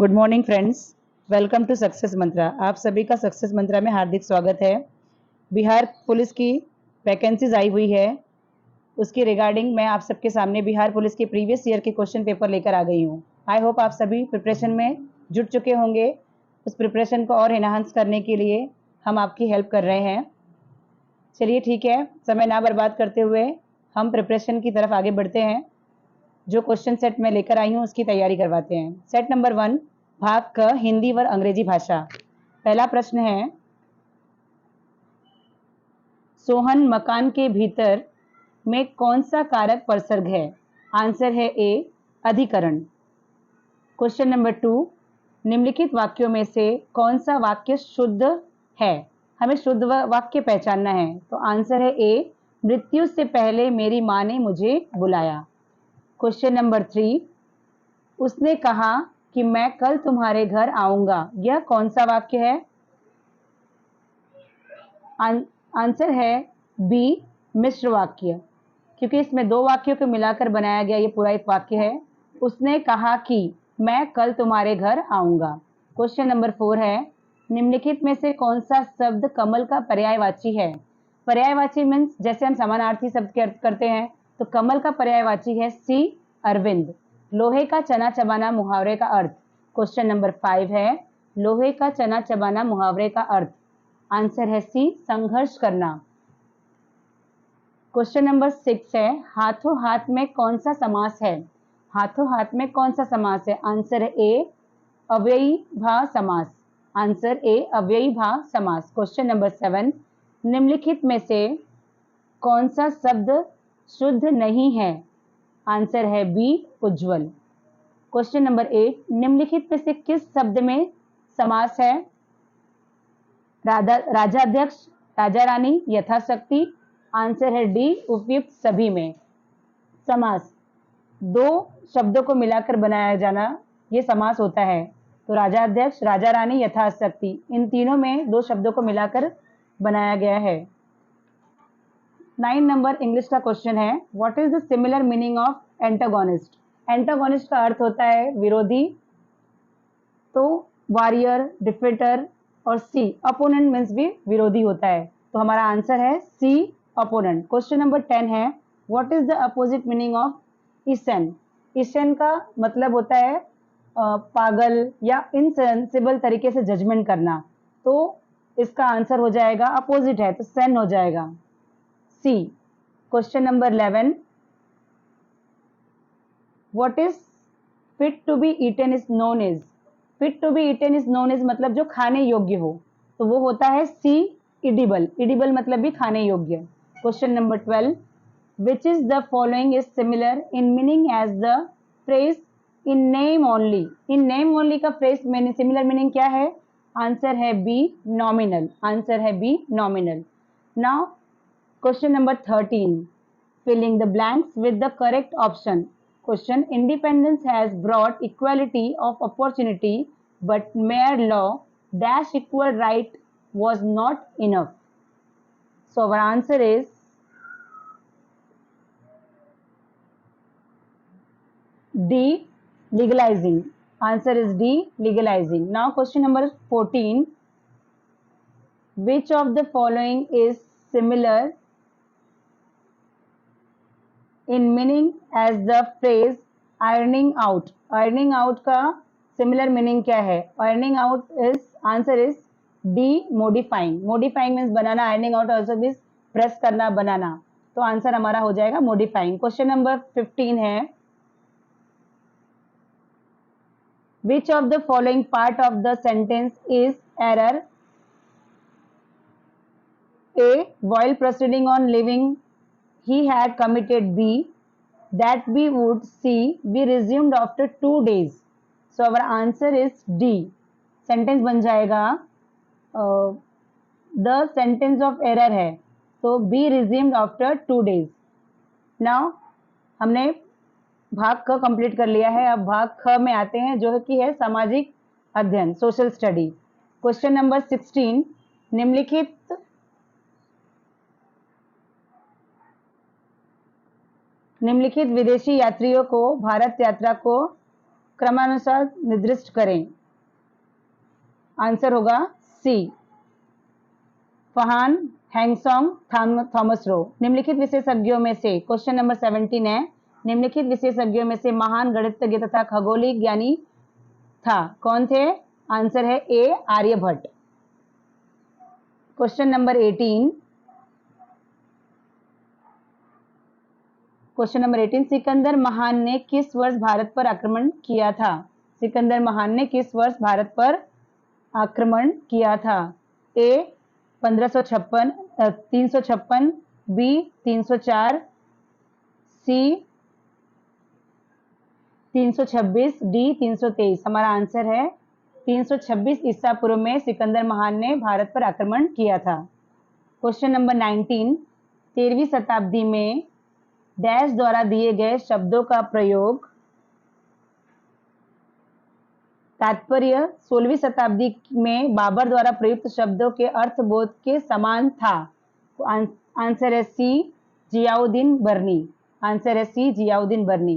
Good morning friends, welcome to success mantra. आप सभी का सक्सेस मंत्रा में हार्दिक स्वागत है। बिहार पुलिस की वैकेंसीज आई हुई है, उसकी रिगार्डिंग मैं आप सबके सामने बिहार पुलिस के प्रीवियस ईयर के क्वेश्चन पेपर लेकर आ गई हूँ। आई होप आप सभी प्रिपरेशन में जुट चुके होंगे। उस प्रिपरेशन को और एनहांस करने के लिए हम आपकी हेल्प कर रहे हैं। चलिए ठीक है, समय ना बर्बाद करते हुए हम प्रिपरेशन की तरफ आगे बढ़ते हैं। जो क्वेश्चन सेट मैं लेकर आई हूँ उसकी तैयारी करवाते हैं। सेट नंबर 1, भाग क, हिंदी व अंग्रेजी भाषा। पहला प्रश्न है, सोहन मकान के भीतर में कौन सा कारक परसर्ग है? आंसर है ए, अधिकरण। क्वेश्चन नंबर 2, निम्नलिखित वाक्यों में से कौन सा वाक्य शुद्ध है? हमें शुद्ध वाक्य पहचानना है। तो आंसर है ए, मृत्यु से पहले मेरी माँ ने मुझे बुलाया। क्वेश्चन नंबर 3, उसने कहा कि मैं कल तुम्हारे घर आऊंगा। यह कौन सा वाक्य है? आंसर है बी, मिश्र वाक्य, क्योंकि इसमें दो वाक्यों को मिलाकर बनाया गया ये पूरा एक वाक्य है। उसने कहा कि मैं कल तुम्हारे घर आऊंगा। क्वेश्चन नंबर 4 है, निम्नलिखित में से कौन सा शब्द कमल का पर्यायवाची है? पर्यायवाची मीन्स जैसे हम समानार्थी शब्द के अर्थ करते हैं, तो कमल का पर्यायवाची है सी, अरविंद। लोहे का चना चबाना मुहावरे का अर्थ। क्वेश्चन नंबर 5 है, लोहे का चना चबाना मुहावरे का अर्थ। आंसर है सी, संघर्ष करना। क्वेश्चन नंबर 6 है, हाथों हाथ में कौन सा समास है? हाथों हाथ में कौन सा समास है? आंसर है ए, अव्ययी भाव समास। आंसर ए, अव्ययी भाव समास। क्वेश्चन नंबर 7, निम्नलिखित में से कौन सा शब्द शुद्ध नहीं है? आंसर है बी, उज्जवल। क्वेश्चन नंबर 8, निम्नलिखित में से किस शब्द में समास है? राजाध्यक्ष, राजा रानी, यथाशक्ति। आंसर है डी, उपयुक्त सभी में। समास दो शब्दों को मिलाकर बनाया जाना ये समास होता है। तो राजाध्यक्ष, राजा रानी, यथाशक्ति, इन तीनों में दो शब्दों को मिलाकर बनाया गया है। 9 नंबर इंग्लिश का क्वेश्चन है, what is the similar meaning of antagonist? Antagonist का अर्थ होता है विरोधी, तो वॉरियर, डिफीटर, और सी, अपोनेंट मीन्स भी विरोधी होता है। तो हमारा आंसर है सी, अपोनेंट। क्वेश्चन नंबर 10 है, what is the opposite meaning of इसेन? इसेन का मतलब होता है पागल या इनसेंसिबल तरीके से जजमेंट करना। तो इसका आंसर हो जाएगा, अपोजिट है तो सेन हो जाएगा, C. Question number 11, what is fit to be eaten is known as? Fit to be eaten is known as मतलब जो खाने योग्य हो, तो वो होता है सी, इडिबल। इडिबल मतलब भी खाने योग्य। Question number 12, which is the following is similar in meaning as the phrase in name only? इन नेम ओनली का फ्रेज सिमिलर मीनिंग क्या है? आंसर है बी, नॉमिनल। आंसर है B, nominal. Now question number 13, filling the blanks with the correct option. Question, independence has brought equality of opportunity, but mere law dash equal right was not enough. So our answer is D, legalizing. Answer is D, legalizing. Now question number 14, which of the following is similar in meaning as the phrase ironing out? ironing out का similar meaning क्या है? ironing out is, answer is D, modifying. modifying means banana, ironing out also means press करना, बनाना। तो answer हमारा हो जाएगा modifying। Question number 15 है, which of the following part of the sentence is error? A, while proceeding on leaving he had committed B, that we would see be resumed after 2 days. So our answer is D. Sentence बन जाएगा the sentence of error है, तो be resumed after 2 days. Now हमने भाग क complete कर लिया है। अब भाग ख में आते हैं जो कि है सामाजिक अध्ययन, सोशल स्टडी। क्वेश्चन नंबर 16, निम्नलिखित विदेशी यात्रियों को भारत यात्रा को क्रमानुसार निर्दिष्ट करें। आंसर होगा सी, फहान, हैंगसोंग, थॉमस रो। निम्नलिखित विशेषज्ञों में से, क्वेश्चन नंबर 17 है, निम्नलिखित विशेषज्ञों में से महान गणितज्ञ तथा खगोलीय ज्ञानी था, कौन थे? आंसर है A, Aryabhatta. Question number 18, question number 18, सिकंदर महान ने किस वर्ष भारत पर आक्रमण किया था? सिकंदर महान ने किस वर्ष भारत पर आक्रमण किया था? ए 1556, 356, बी 304, सी 326, डी 323। हमारा आंसर है 326 ईसा पूर्व में सिकंदर महान ने भारत पर आक्रमण किया था। क्वेश्चन नंबर 19, 13वीं शताब्दी में डैश द्वारा दिए गए शब्दों का प्रयोग तात्पर्य 16वीं शताब्दी में बाबर द्वारा प्रयुक्त शब्दों के अर्थबोध के समान था। आंसर है सी, जियाउद्दीन बर्नी। आंसर है सी, जियाउद्दीन बर्नी।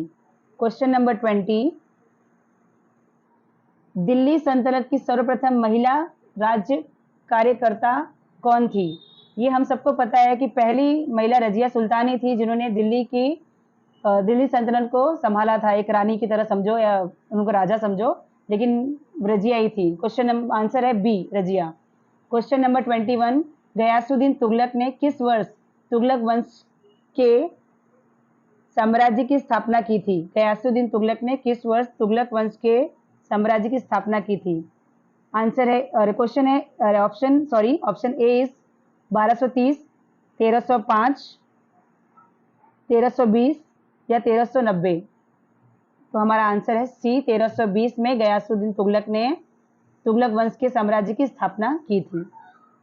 क्वेश्चन नंबर 20, दिल्ली सल्तनत की सर्वप्रथम महिला राज्य कार्यकर्ता कौन थी? ये हम सबको पता है कि पहली महिला रजिया सुल्तानी थी, जिन्होंने दिल्ली सल्तनत को संभाला था। एक रानी की तरह समझो या उनको राजा समझो, लेकिन रजिया ही थी। क्वेश्चन आंसर है B, Razia. Question number 21, Ghiyasuddin Tughlaq ने किस वर्ष तुगलक वंश के साम्राज्य की स्थापना की थी? गयासुद्दीन तुगलक ने किस वर्ष तुगलक वंश के साम्राज्य की स्थापना की थी? आंसर है, क्वेश्चन है, ऑप्शन ए इज 1230, 1305, 1320 या 1390। तो हमारा आंसर है सी, 1320 में गयासुद्दीन तुगलक ने तुगलक वंश के साम्राज्य की स्थापना की थी।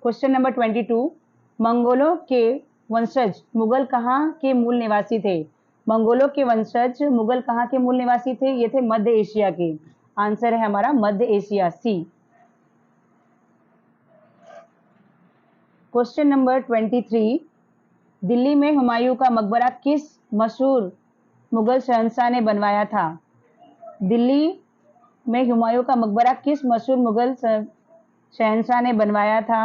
क्वेश्चन नंबर 22, मंगोलों के वंशज मुगल कहाँ के मूल निवासी थे? मंगोलों के वंशज मुगल कहाँ के मूल निवासी थे? ये थे मध्य एशिया के। आंसर है हमारा मध्य एशिया, सी। क्वेश्चन नंबर 23, दिल्ली में हुमायूं का मकबरा किस मशहूर मुगल शहंशाह ने बनवाया था? दिल्ली में हुमायूं का मकबरा किस मशहूर मुगल शहंशाह ने बनवाया था?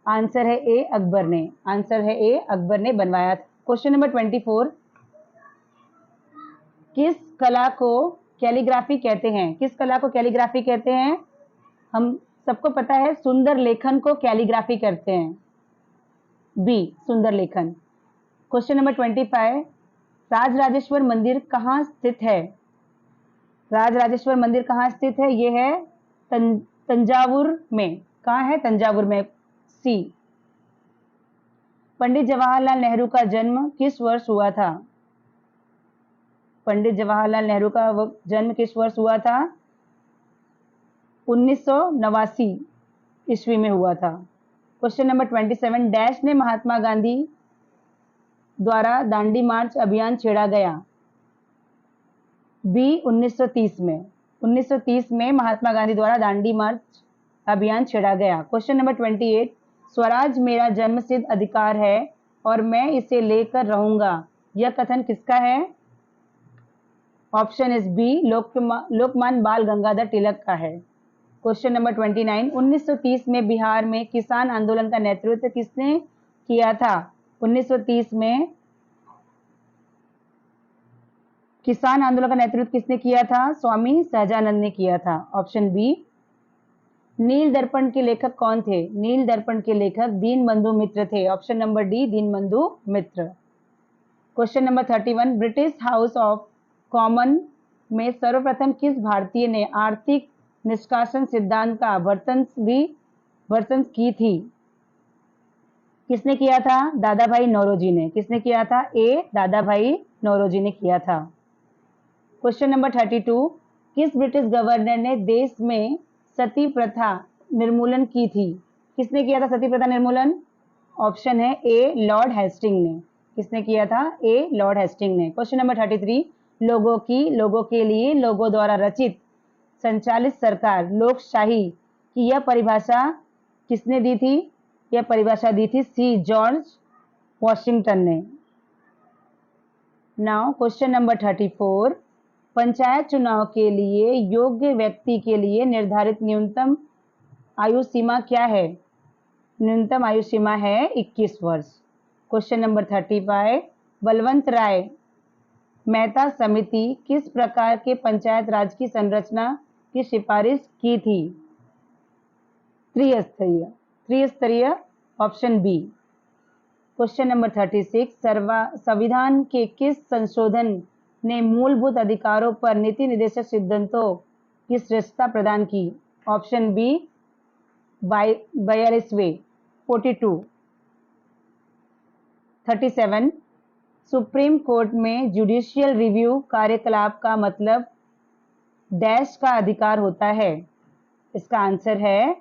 आंसर है ए, अकबर ने। आंसर है ए, अकबर ने बनवाया था। क्वेश्चन नंबर 24, किस कला को कैलीग्राफी कहते हैं? किस कला को कैलीग्राफी कहते हैं? हम सबको पता है सुंदर लेखन को कैलीग्राफी करते हैं, बी, सुंदर लेखन। क्वेश्चन नंबर 25, राजराजेश्वर मंदिर कहाँ स्थित है? राजराजेश्वर मंदिर कहाँ स्थित है? ये है तंजावुर में। कहाँ है? तंजावुर में, सी। पंडित जवाहरलाल नेहरू का जन्म किस वर्ष हुआ था? पंडित जवाहरलाल नेहरू का जन्म किस वर्ष हुआ था? 1989 ईस्वी में हुआ था। क्वेश्चन नंबर 27, डैश ने महात्मा गांधी द्वारा दांडी मार्च अभियान छेड़ा गया? बी, 1930 में। 1930 में महात्मा गांधी द्वारा दांडी मार्च अभियान छेड़ा गया। क्वेश्चन नंबर 28, स्वराज मेरा जन्मसिद्ध अधिकार है और मैं इसे लेकर रहूंगा, यह कथन किसका है? ऑप्शन इज बी, लोकमान्य बाल गंगाधर तिलक का है। क्वेश्चन नंबर 29, 1930 में बिहार में किसान आंदोलन का नेतृत्व किसने किया था? 1930 में किसान आंदोलन का नेतृत्व किसने किया था? स्वामी सहजानंद ने किया था। Option B. नील दर्पण के लेखक कौन थे? नील दर्पण के लेखक दीनबंधु मित्र थे। Option number D, Dinabandhu Mitra. Question number 31, British House of Common में सर्वप्रथम किस भारतीय ने आर्थिक निष्कासन सिद्धांत का वर्तन की थी? किसने किया था? दादा भाई नौरोजी ने। किसने किया था? ए, दादा भाई नौरोजी ने किया था। क्वेश्चन नंबर 32, किस ब्रिटिश गवर्नर ने देश में सती प्रथा निर्मूलन की थी? किसने किया था सती प्रथा निर्मूलन? ऑप्शन है ए, लॉर्ड हेस्टिंग ने। किसने किया था? ए, लॉर्ड हेस्टिंग ने। क्वेश्चन नंबर 33, लोगों के लिए, लोगों द्वारा रचित संचालित सरकार लोकशाही की यह परिभाषा किसने दी थी? यह परिभाषा दी थी सी, जॉर्ज वॉशिंगटन ने। नाउ क्वेश्चन नंबर 34, पंचायत चुनाव के लिए योग्य व्यक्ति के लिए निर्धारित न्यूनतम आयु सीमा क्या है? न्यूनतम आयु सीमा है 21 वर्ष। क्वेश्चन नंबर 35, बलवंत राय मेहता समिति किस प्रकार के पंचायत राज की संरचना की सिफारिश की थी? त्रिस्तरीय, ऑप्शन बी। क्वेश्चन नंबर 36, संविधान के किस संशोधन ने मूलभूत अधिकारों पर नीति निर्देशक सिद्धांतों की श्रेष्ठता प्रदान की? ऑप्शन बी 42वें 42। 37, सुप्रीम कोर्ट में जुडिशियल रिव्यू कार्यकलाप का मतलब डैश का अधिकार होता है? इसका आंसर है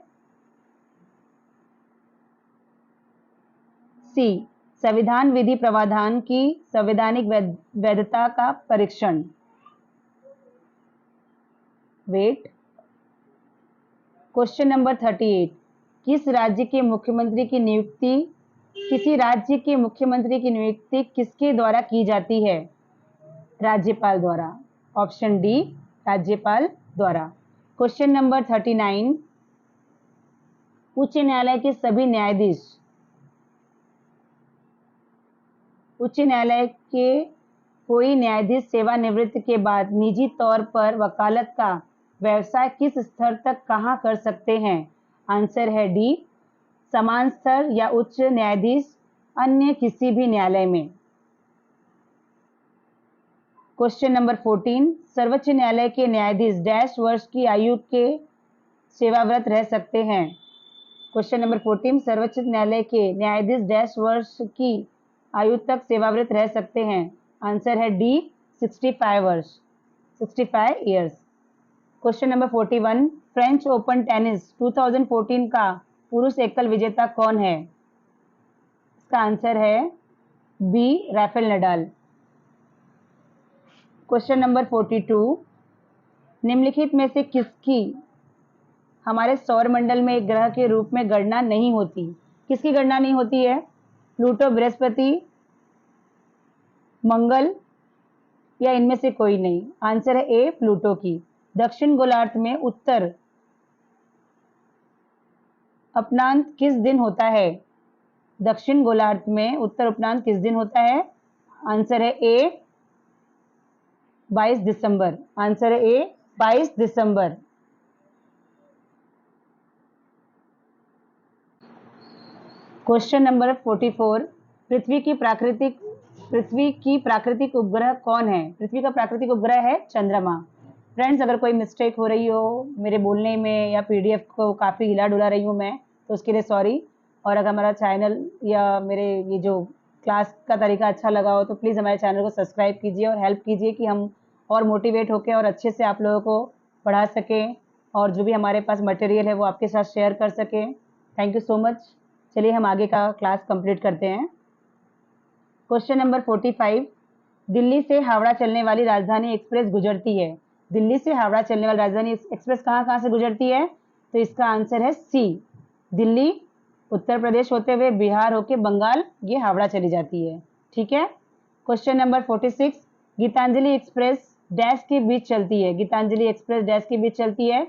सी, संविधान विधि प्रावधान की संवैधानिक वैधता का परीक्षण। वेट। क्वेश्चन नंबर 38, किसी राज्य के मुख्यमंत्री की नियुक्ति किसके द्वारा की जाती है? राज्यपाल द्वारा। ऑप्शन डी, राज्यपाल द्वारा। क्वेश्चन नंबर 39, उच्च न्यायालय के सभी न्यायाधीश उच्च न्यायालय के कोई न्यायाधीश सेवानिवृत्ति के बाद निजी तौर पर वकालत का व्यवसाय किस स्तर तक कहां कर सकते हैं? आंसर है डी, समान स्तर या उच्च न्यायाधीश अन्य किसी भी न्यायालय में। क्वेश्चन नंबर 14, सर्वोच्च न्यायालय के न्यायाधीश डैश वर्ष की आयु के सेवारत रह सकते हैं? क्वेश्चन नंबर 14, सर्वोच्च न्यायालय के न्यायाधीश डैश वर्ष की आयु तक सेवारत रह सकते हैं? आंसर है डी, 65 वर्ष, 65 years. Question number 41, French open tennis 2014 का पुरुष एकल विजेता कौन है? इसका आंसर है B, Rafael Nadal. Question number 42, निम्नलिखित में से किसकी हमारे सौर मंडल में एक ग्रह के रूप में गणना नहीं होती? किसकी गणना नहीं होती है? प्लूटो, बृहस्पति, मंगल या इनमें से कोई नहीं? आंसर है ए, प्लूटो की। दक्षिण गोलार्ध में उत्तर अपनांत किस दिन होता है? दक्षिण गोलार्ध में उत्तर अपनांत किस दिन होता है? आंसर है ए, 22 दिसंबर। आंसर है ए, 22 दिसंबर। क्वेश्चन नंबर 44, पृथ्वी की प्राकृतिक उपग्रह कौन है? पृथ्वी का प्राकृतिक उपग्रह है चंद्रमा। फ्रेंड्स, अगर कोई मिस्टेक हो रही हो मेरे बोलने में या पीडीएफ को काफ़ी हिला डुला रही हूँ मैं, तो उसके लिए सॉरी। और अगर हमारा चैनल या मेरे ये जो क्लास का तरीका अच्छा लगा हो तो प्लीज़ हमारे चैनल को सब्सक्राइब कीजिए और हेल्प कीजिए कि हम और मोटिवेट होकर और अच्छे से आप लोगों को पढ़ा सकें और जो भी हमारे पास मटेरियल है वो आपके साथ शेयर कर सकें। Thank you so much. चलिए हम आगे का क्लास कंप्लीट करते हैं। क्वेश्चन नंबर 45, दिल्ली से हावड़ा चलने वाली राजधानी एक्सप्रेस गुजरती है? दिल्ली से हावड़ा चलने वाली राजधानी एक्सप्रेस कहाँ से गुजरती है? तो इसका आंसर है सी, दिल्ली, उत्तर प्रदेश होते हुए बिहार होके बंगाल, ये हावड़ा चली जाती है। ठीक है। Question number 46, Gitanjali Express dash के बीच चलती है? गीतांजलि एक्सप्रेस डैश के बीच चलती है?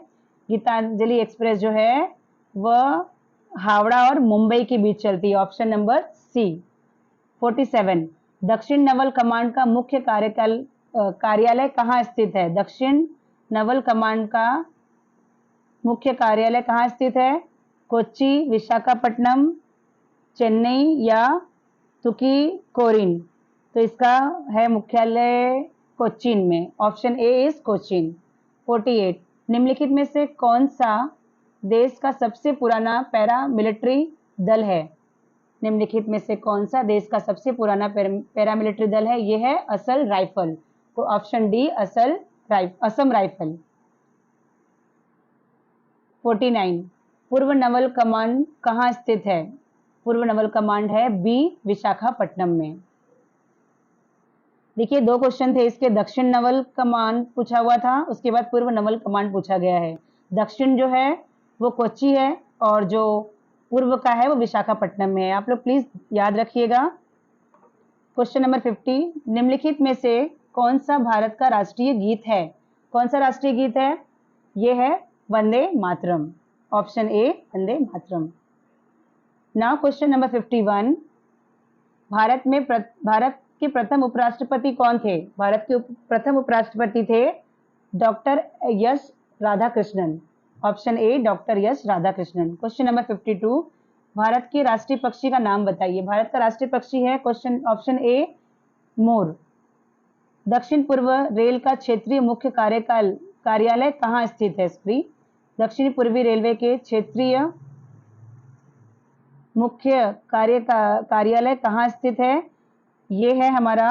गीतांजलि एक्सप्रेस जो है वह हावड़ा और मुंबई के बीच चलती है। Option number C. 47, दक्षिण नवल कमांड का मुख्य कार्यालय कहाँ स्थित है? दक्षिण नवल कमांड का मुख्य कार्यालय कहाँ स्थित है? कोच्चि, विशाखापट्टनम, चेन्नई या तुतीकोरिन? तो इसका है मुख्यालय कोच्चिन में। Option A is Cochin. 48, निम्नलिखित में से कौन सा देश का सबसे पुराना पैरामिलिट्री दल है? निम्नलिखित में से कौन सा देश का सबसे पुराना पैरामिलिट्री दल है? यह है असम राइफल। तो ऑप्शन डी, असम राइफल। 49, पूर्व नवल कमांड कहाँ स्थित है? पूर्व नवल कमांड है बी, विशाखापट्टनम में। देखिए, दो क्वेश्चन थे इसके, दक्षिण नवल कमांड पूछा हुआ था, उसके बाद पूर्व नवल कमांड पूछा गया है। दक्षिण जो है वो कोच्चि है और जो पूर्व का है वो विशाखापट्टनम में है। आप लोग प्लीज याद रखिएगा। क्वेश्चन नंबर 50, निम्नलिखित में से कौन सा भारत का राष्ट्रीय गीत है? कौन सा राष्ट्रीय गीत है? ये है Vande Mataram. Option A Vande Mataram. Now question number 51। Bharat के प्रथम उपराष्ट्रपति कौन थे? भारत के प्रथम उपराष्ट्रपति थे doctor S Radhakrishnan. Option A doctor S Radhakrishnan. Question number 52। Bharat के राष्ट्रीय पक्षी का नाम बताइए। भारत का राष्ट्रीय पक्षी है ऑप्शन ए मोर। दक्षिण पूर्व रेल का क्षेत्रीय मुख्य कार्यालय कहाँ स्थित है? दक्षिण पूर्वी रेलवे के क्षेत्रीय मुख्य कार्यालय कहाँ स्थित है? ये है हमारा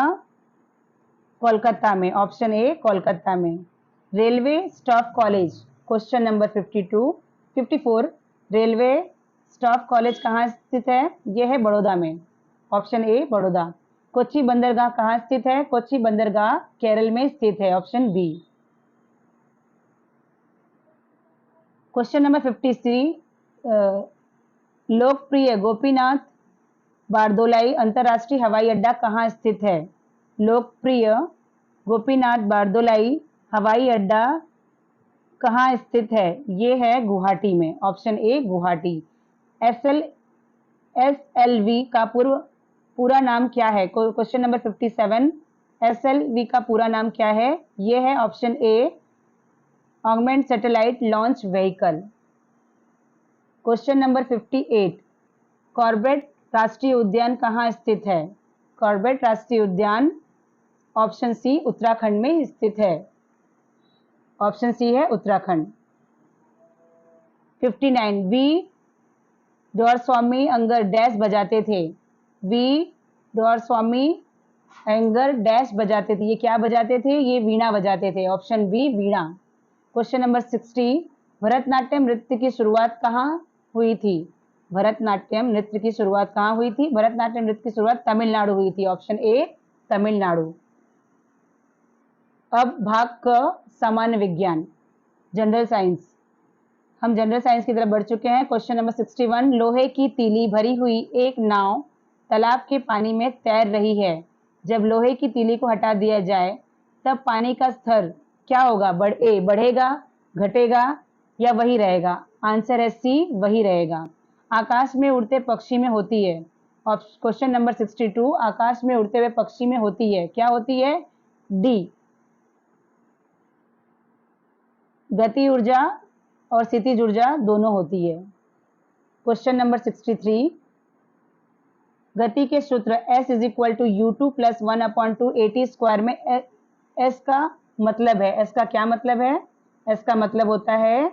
कोलकाता में। ऑप्शन ए कोलकाता में। Railway staff college. Question number 54। Railway staff college कहाँ स्थित है? ये है बड़ौदा में। Option A Baroda. कोच्चि बंदरगाह कहाँ स्थित है? कोच्चि बंदरगाह केरल में स्थित है। Option B. Question number 53। लोकप्रिय गोपीनाथ बारदोलाई अंतर्राष्ट्रीय हवाई अड्डा कहाँ स्थित है? लोकप्रिय गोपीनाथ बारदोलाई हवाई अड्डा कहाँ स्थित है? ये है गुवाहाटी में। Option A Guwahati. एसएलवी का पूरा नाम क्या है? Question number 57। एसएलवी का पूरा नाम क्या है? ये है option A augment satellite launch vehicle. Question number 58। Corbett राष्ट्रीय उद्यान कहाँ स्थित है? कॉर्बेट राष्ट्रीय उद्यान ऑप्शन सी उत्तराखंड में स्थित है। ऑप्शन सी है उत्तराखंड। 59। वी डोरस्वामी अंगर डैश बजाते थे। वी डोरस्वामी अंगर डैश बजाते थे। ये क्या बजाते थे? ये वीणा बजाते थे। Option B veena. Question number 60। Bharatanatyam नृत्य की शुरुआत कहाँ हुई थी? भरतनाट्यम नृत्य की शुरुआत कहाँ हुई थी? भरतनाट्यम नृत्य की शुरुआत तमिलनाडु हुई थी। Option A Tamil Nadu. अब भाग क सामान्य विज्ञान जनरल साइंस। हम जनरल साइंस की तरफ बढ़ चुके हैं। Question number 61। लोहे की तीली भरी हुई एक नाव तालाब के पानी में तैर रही है। जब लोहे की तीली को हटा दिया जाए तब पानी का स्तर क्या होगा? बढ़ेगा, घटेगा या वही रहेगा? आंसर है सी वही रहेगा। आकाश में उड़ते पक्षी में होती है। Question number 62। आकाश में उड़ते हुए पक्षी में होती है, क्या होती है? डी गति ऊर्जा और स्थितिज ऊर्जा दोनों होती है। Question number 63। गति के सूत्र S is equal to u2 plus 1/2 AT² में S का मतलब है। S का क्या मतलब है? S का मतलब होता है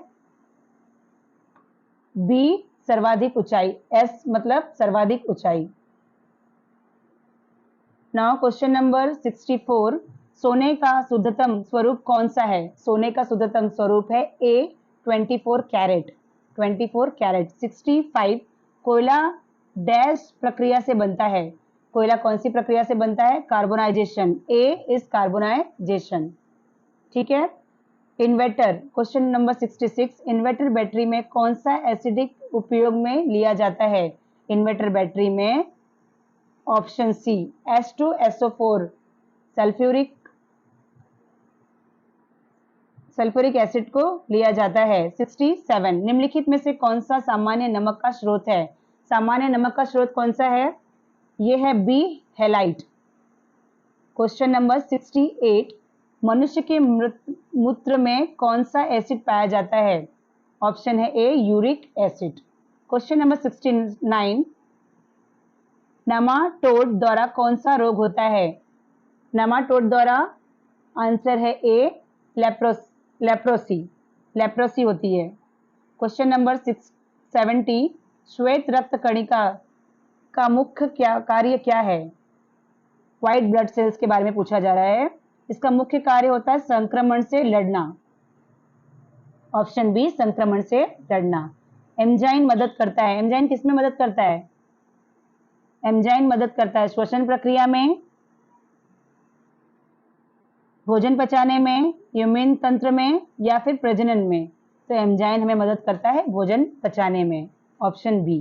B सर्वाधिक ऊंचाई। S मतलब सर्वाधिक ऊंचाई। Now question number 64। सोने का शुद्धतम स्वरूप कौन सा है? सोने का शुद्धतम स्वरूप है A 24 कैरेट। 24 कैरेट। 65। कोयला डैश प्रक्रिया से बनता है। कोयला कौन सी प्रक्रिया से बनता है? कार्बोनाइजेशन। A is carbonisation. ठीक है। Inverter. Question number 66। Inverter battery में कौन सा एसिडिक उपयोग में लिया जाता है? इन्वर्टर बैटरी में option C H2SO4 sulphuric acid को लिया जाता है। 67। निम्नलिखित में से कौन सा सामान्य नमक का स्रोत है? सामान्य नमक का स्रोत कौन सा है? यह है बी हेलाइट। Question number 68। मनुष्य के मूत्र में कौन सा एसिड पाया जाता है? ऑप्शन है A uric acid. Question number 69। Nematode द्वारा कौन सा रोग होता है? नेमाटोड द्वारा आंसर है ए लेप्रोसी होती है। Question number 70। श्वेत रक्त कणिका का मुख्य कार्य क्या है? व्हाइट ब्लड सेल्स के बारे में पूछा जा रहा है। इसका मुख्य कार्य होता है संक्रमण से लड़ना। ऑप्शन बी संक्रमण से लड़ना। एंजाइम मदद करता है। एंजाइम किस में मदद करता है? एंजाइम मदद करता है श्वसन प्रक्रिया में, भोजन पचाने में, इम्यून तंत्र में या फिर प्रजनन में। तो एंजाइम हमें मदद करता है भोजन पचाने में। Option B.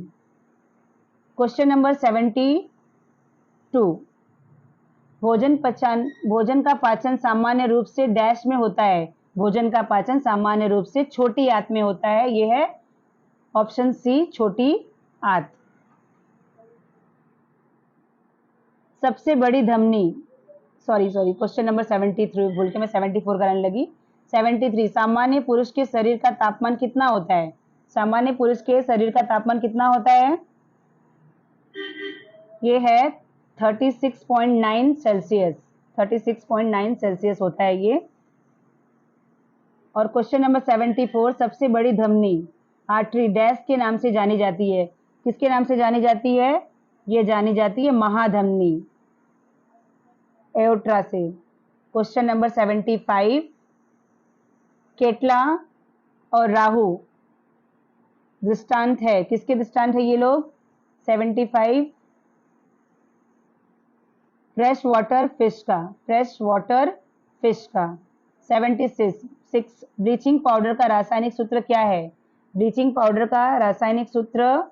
Question number 72। भोजन का पाचन सामान्य रूप से डैश में होता है। भोजन का पाचन सामान्य रूप से छोटी आंत में होता है। यह है ऑप्शन सी, छोटी आंत। सबसे बड़ी धमनी, सॉरी क्वेश्चन नंबर 73 भूल के मैं 74 कराने लगी। 73, सामान्य पुरुष के शरीर का तापमान कितना होता है? सामान्य पुरुष के शरीर का तापमान कितना होता है? ये है 36.9 सेल्सियस। 36.9 सेल्सियस होता है ये। और क्वेश्चन नंबर 74, सबसे बड़ी धमनी आर्टरी डैश के नाम से जानी जाती है। किसके नाम से जानी जाती है? ये जानी जाती है महाधमनी, एओर्टा से। क्वेश्चन नंबर 75, केटला और राहु दृष्टांत है। किसके दृष्टांत है ये लोग? 75, फ्रेश वाटर फिश का। फ्रेश वाटर फिश का। 76, ब्लीचिंग पाउडर का रासायनिक सूत्र क्या है? ब्लीचिंग पाउडर का रासायनिक सूत्र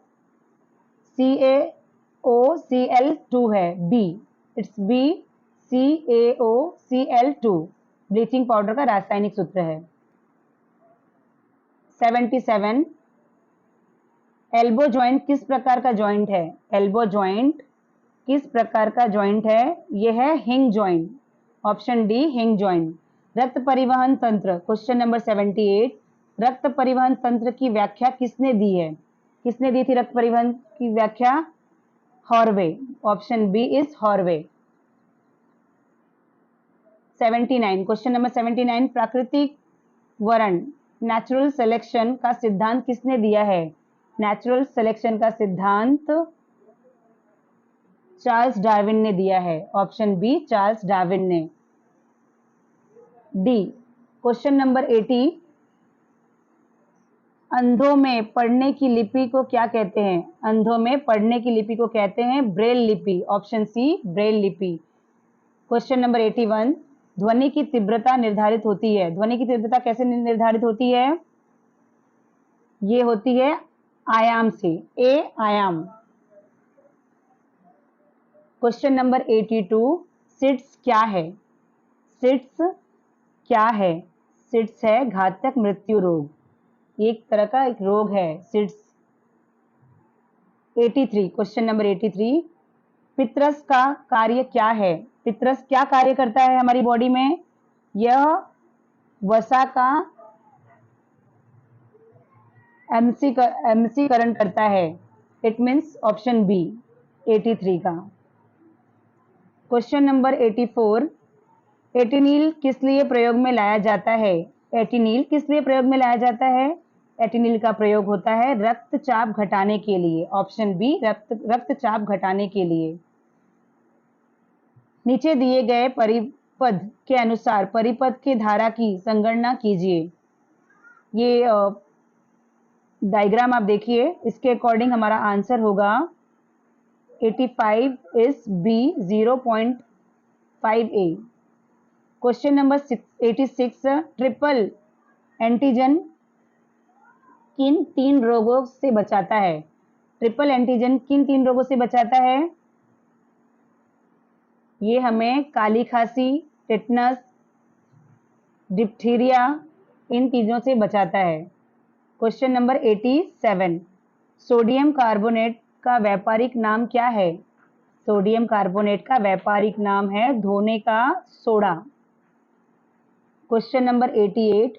CaOCl2 है। B, it's B, CaOCl2 bleaching powder का रासायनिक सूत्र है। 77, एल्बो जॉइंट किस प्रकार का जॉइंट है? एल्बो जॉइंट किस प्रकार का जॉइंट है? यह है हिंग जॉइंट। ऑप्शन डी, हिंग जॉइंट। रक्त परिवहन तंत्र, क्वेश्चन नंबर 78, रक्त परिवहन तंत्र की व्याख्या किसने दी है? किसने दी थी रक्त परिवहन की व्याख्या? Harvey. Option B is Harvey. 79, question number 79, प्राकृतिक वर्ण नेचुरल सिलेक्शन का सिद्धांत किसने दिया है? नेचुरल सिलेक्शन का सिद्धांत चार्ल्स डार्विन ने दिया है। ऑप्शन बी, चार्ल्स डार्विन ने। डी, क्वेश्चन नंबर 80, अंधों में पढ़ने की लिपि को क्या कहते हैं? अंधों में पढ़ने की लिपि को कहते हैं ब्रेल लिपि। ऑप्शन सी, ब्रेल लिपि। क्वेश्चन नंबर 81, ध्वनि की तीव्रता निर्धारित होती है। ध्वनि की तीव्रता कैसे निर्धारित होती है? ये होती है आयाम से, ए आयाम। क्वेश्चन नंबर 82, सिट्स क्या है? सिट्स क्या है? सिट्स है घातक मृत्यु रोग। एक तरह का एक रोग है सिट्स। 83, क्वेश्चन नंबर 83, पित्रस का कार्य क्या है? पित्रस क्या कार्य करता है हमारी बॉडी में? यह वसा का एमसीकरण करता है। इट मीन्स ऑप्शन बी, 83 का। क्वेश्चन नंबर 84, एटिनिल किस लिए प्रयोग में लाया जाता है? एटिनिल किस लिए प्रयोग में लाया जाता है? एटिनिल का प्रयोग होता है रक्तचाप घटाने के लिए। ऑप्शन बी, रक्तचाप घटाने के लिए। नीचे दिए गए परिपद के अनुसार परिपद की धारा की संगणना कीजिए। ये डायग्राम आप देखिए, इसके अकॉर्डिंग हमारा आंसर होगा 85 is B, 0.5A। Question number 86, triple antigen किन 3 रोगों से बचाता है? ट्रिपल एंटीजन किन 3 रोगों से बचाता है? ये हमें काली खांसी, टिटनस, डिप्थीरिया, इन चीजों से बचाता है। क्वेश्चन नंबर 87, सोडियम कार्बोनेट का व्यापारिक नाम क्या है? सोडियम कार्बोनेट का व्यापारिक नाम है धोने का soda. Question number 88,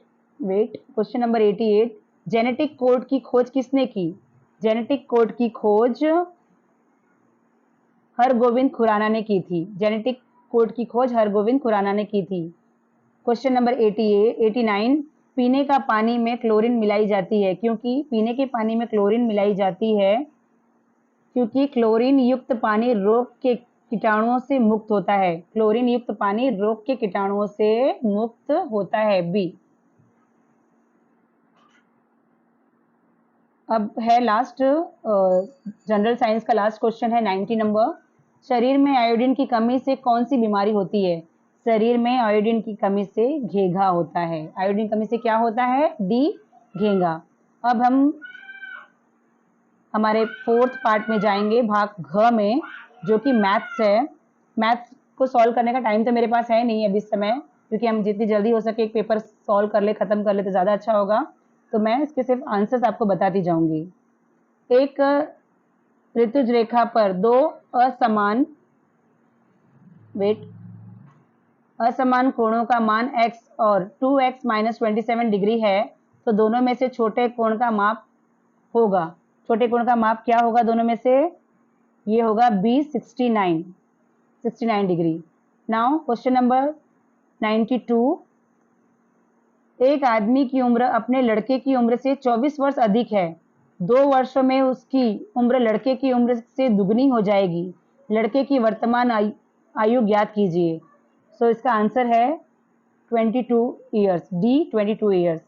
genetic code की खोज किसने की? जेनेटिक कोड की खोज हरगोविंद खुराना ने की थी। जेनेटिक कोड की खोज हरगोविंद खुराना ने की थी। क्वेश्चन नंबर 89, पीने का पानी में क्लोरीन मिलाई जाती है। क्योंकि पीने के पानी में क्लोरीन मिलाई जाती है क्योंकि क्लोरीन युक्त पानी रोग के कीटाणुओं से मुक्त होता है। क्लोरीन युक्त पानी रोग के कीटाणुओं से मुक्त होता है, बी। अब है लास्ट जनरल साइंस का लास्ट क्वेश्चन है 90 नंबर। शरीर में आयोडीन की कमी से कौन सी बीमारी होती है? शरीर में आयोडीन की कमी से घेंघा होता है। आयोडीन कमी से क्या होता है? डी, घेंघा। अब हम हमारे 4th पार्ट में जाएंगे, भाग घ में, जो कि मैथ्स है। मैथ्स इसको सॉल्व करने का टाइम तो मेरे पास है नहीं अभी इस समय, क्योंकि हम जितनी जल्दी हो सके एक पेपर सॉल्व कर ले, ख़त्म कर ले तो ज़्यादा अच्छा होगा। तो मैं इसके सिर्फ आंसर्स आपको बताती जाऊंगी। एक ऋतुज रेखा पर दो असमान असमान कोणों का मान x और 2x माइनस 27 डिग्री है, तो दोनों में से छोटे कोण का माप होगा। छोटे कोण का माप क्या होगा दोनों में से? ये होगा b 69 degree. Now question number 92। एक आदमी की उम्र अपने लड़के की उम्र से 24 वर्ष अधिक है। 2 वर्षों में उसकी उम्र लड़के की उम्र से दुगनी हो जाएगी। लड़के की वर्तमान आयु ज्ञात कीजिए। सो इसका आंसर है 22 years, D 22 years.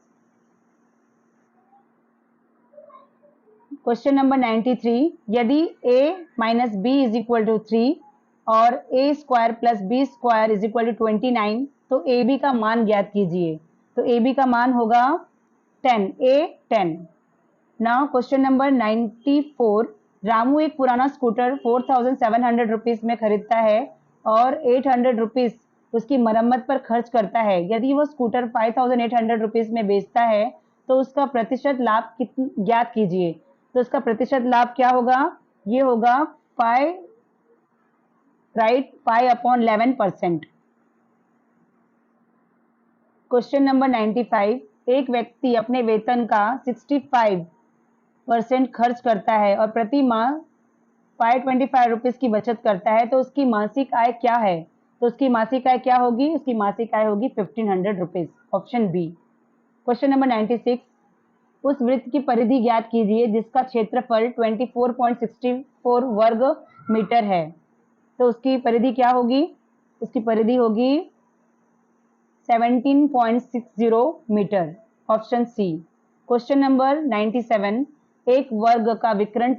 Question number 93। यदि a minus B is equal to 3 और a square plus B square is equal to 29, तो ab का मान ज्ञात कीजिए। तो ab का मान होगा 10, a 10। Now question number 94। Ramu एक पुराना स्कूटर 4700 रुपीज में खरीदता है और 800 रुपीज उसकी मरम्मत पर खर्च करता है। यदि वो स्कूटर 5800 रुपीज में बेचता है तो उसका प्रतिशत लाभ कितना ज्ञात कीजिए। तो उसका प्रतिशत लाभ क्या होगा? ये होगा 5/11%। Question number 95। एक व्यक्ति अपने वेतन का 65% खर्च करता है और प्रति माह 525 रुपीज की बचत करता है, तो उसकी मासिक आय क्या है? तो उसकी मासिक आय क्या होगी? उसकी मासिक आय होगी 1500 rupees, option B. Question number 96। उस वृत्त की परिधि ज्ञात कीजिए जिसका क्षेत्रफल 24.64 वर्ग मीटर है। तो उसकी परिधि क्या होगी? उसकी परिधि होगी 17.60 metre, option C. Question number 97। एक वर्ग का विकर्ण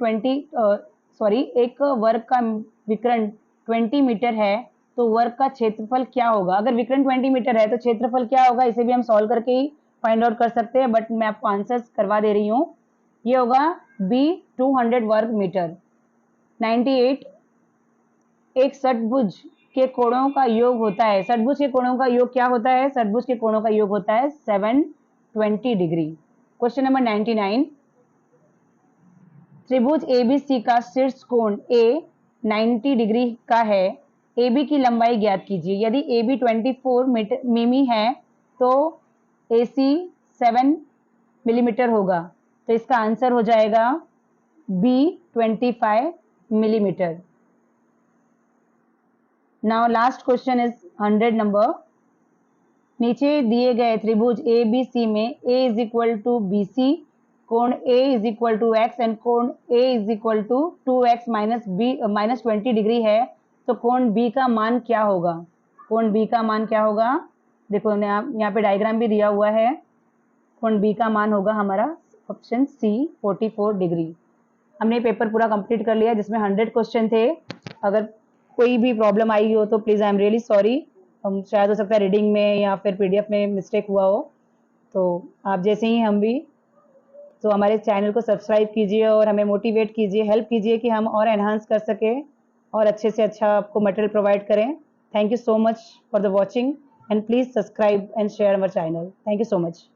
20 मीटर है, तो वर्ग का क्षेत्रफल क्या होगा? अगर विकर्ण 20 मीटर है तो क्षेत्रफल क्या होगा? इसे भी हम सॉल्व करके ही फाइंड आउट कर सकते हैं, बट मैं आपको आंसर्स करवा दे रही हूँ। ये होगा बी 200 वर्ग मीटर। 98। एक षटभुज के कोणों का योग होता है। षटभुज के कोणों का योग क्या होता है? षटभुज के कोणों का योग होता है 720 डिग्री। Question number 99। त्रिभुज एबीसी का शीर्ष कोण ए 90 डिग्री का है। AB की लंबाई ज्ञात कीजिए। यदि AB 24 मिमी है तो AC 7 मिलीमीटर होगा। तो इसका आंसर हो जाएगा B 25 millimetre. Now last question is 100 number. नीचे दिए गए त्रिभुज ABC में A is equal to BC, कोण A is equal to x and कोण A is equal to 2x minus 20 degree है, तो कोण B का मान क्या होगा? कोण B का मान क्या होगा? देखो यहाँ पे डायग्राम भी दिया हुआ है। कोण B का मान होगा हमारा ऑप्शन सी 44 डिग्री। हमने पेपर पूरा कंप्लीट कर लिया जिसमें 100 क्वेश्चन थे। अगर कोई भी प्रॉब्लम आई हो तो please I am really sorry. शायद हो सकता है रीडिंग में या फिर PDF में मिस्टेक हुआ हो, तो आप जैसे ही हम भी, तो हमारे चैनल को सब्सक्राइब कीजिए और हमें मोटिवेट कीजिए, हेल्प कीजिए कि हम और एनहांस कर सकें और अच्छे से अच्छा आपको मटेरियल प्रोवाइड करें। Thank you so much for the watching and please subscribe and share our channel. Thank you so much.